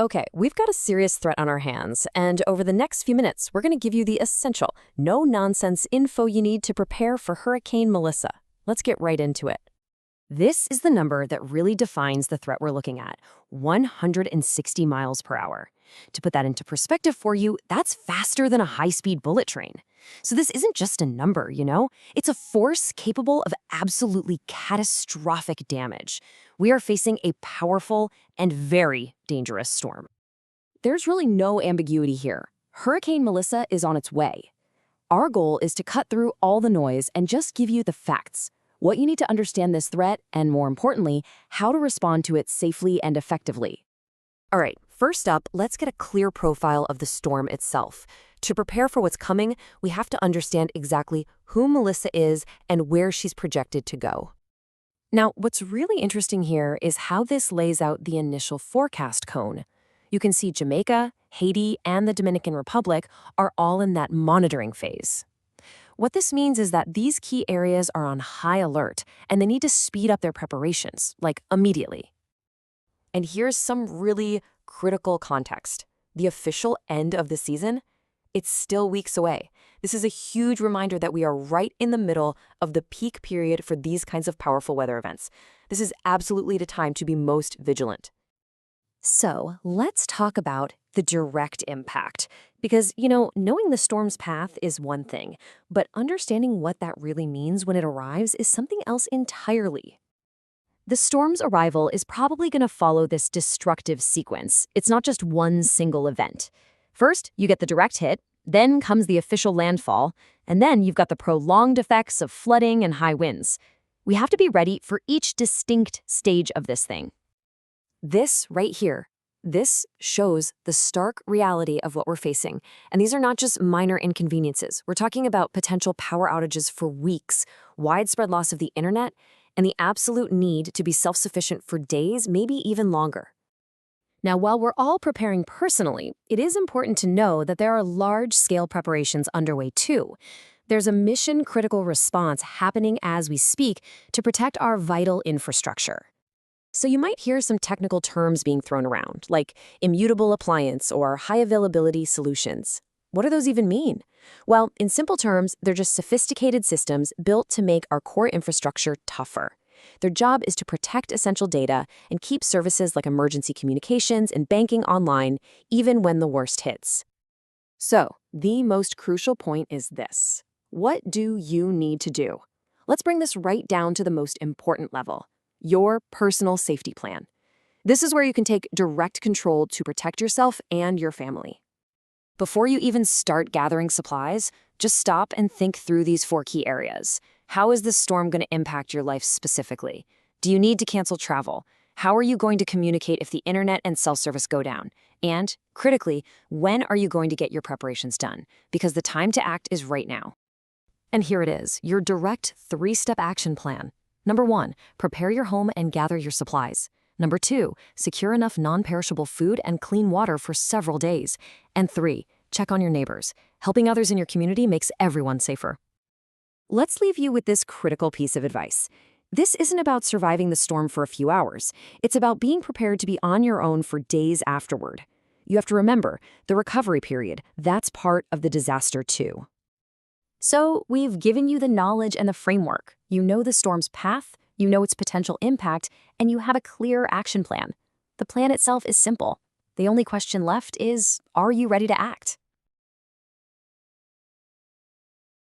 Okay, we've got a serious threat on our hands, and over the next few minutes, we're going to give you the essential, no-nonsense info you need to prepare for Hurricane Melissa. Let's get right into it. This is the number that really defines the threat we're looking at, 160 miles per hour. To put that into perspective for you, that's faster than a high-speed bullet train. So this isn't just a number, It's a force capable of absolutely catastrophic damage. We are facing a powerful and very dangerous storm. There's really no ambiguity here. Hurricane Melissa is on its way. Our goal is to cut through all the noise and just give you the facts, what you need to understand this threat, and more importantly, how to respond to it safely and effectively. All right, first up, let's get a clear profile of the storm itself. To prepare for what's coming, we have to understand exactly who Melissa is and where she's projected to go. Now, what's really interesting here is how this lays out the initial forecast cone. You can see Jamaica, Haiti, and the Dominican Republic are all in that monitoring phase. What this means is that these key areas are on high alert, and they need to speed up their preparations, like immediately. And here's some really critical context. The official end of the season? It's still weeks away. This is a huge reminder that we are right in the middle of the peak period for these kinds of powerful weather events. This is absolutely the time to be most vigilant. So let's talk about the direct impact. Because, knowing the storm's path is one thing, but understanding what that really means when it arrives is something else entirely. The storm's arrival is probably going to follow this destructive sequence. It's not just one single event. First, you get the direct hit, then comes the official landfall, and then you've got the prolonged effects of flooding and high winds. We have to be ready for each distinct stage of this thing. This right here, this shows the stark reality of what we're facing. And these are not just minor inconveniences. We're talking about potential power outages for weeks, widespread loss of the internet, and the absolute need to be self-sufficient for days, maybe even longer. Now, while we're all preparing personally, it is important to know that there are large-scale preparations underway too. There's a mission-critical response happening as we speak to protect our vital infrastructure. So you might hear some technical terms being thrown around, like immutable appliance or high-availability solutions. What do those even mean? Well, in simple terms, they're just sophisticated systems built to make our core infrastructure tougher. Their job is to protect essential data and keep services like emergency communications and banking online, even when the worst hits. So, the most crucial point is this. What do you need to do? Let's bring this right down to the most important level, your personal safety plan. This is where you can take direct control to protect yourself and your family. Before you even start gathering supplies, just stop and think through these 4 key areas. How is this storm going to impact your life specifically? Do you need to cancel travel? How are you going to communicate if the internet and cell service go down? And, critically, when are you going to get your preparations done? Because the time to act is right now. And here it is, your direct 3-step action plan. Number 1, prepare your home and gather your supplies. Number 2, secure enough non-perishable food and clean water for several days. And 3, check on your neighbors. Helping others in your community makes everyone safer. Let's leave you with this critical piece of advice. This isn't about surviving the storm for a few hours. It's about being prepared to be on your own for days afterward. You have to remember, the recovery period, that's part of the disaster too. So we've given you the knowledge and the framework. You know the storm's path, you know its potential impact, and you have a clear action plan. The plan itself is simple. The only question left is, are you ready to act?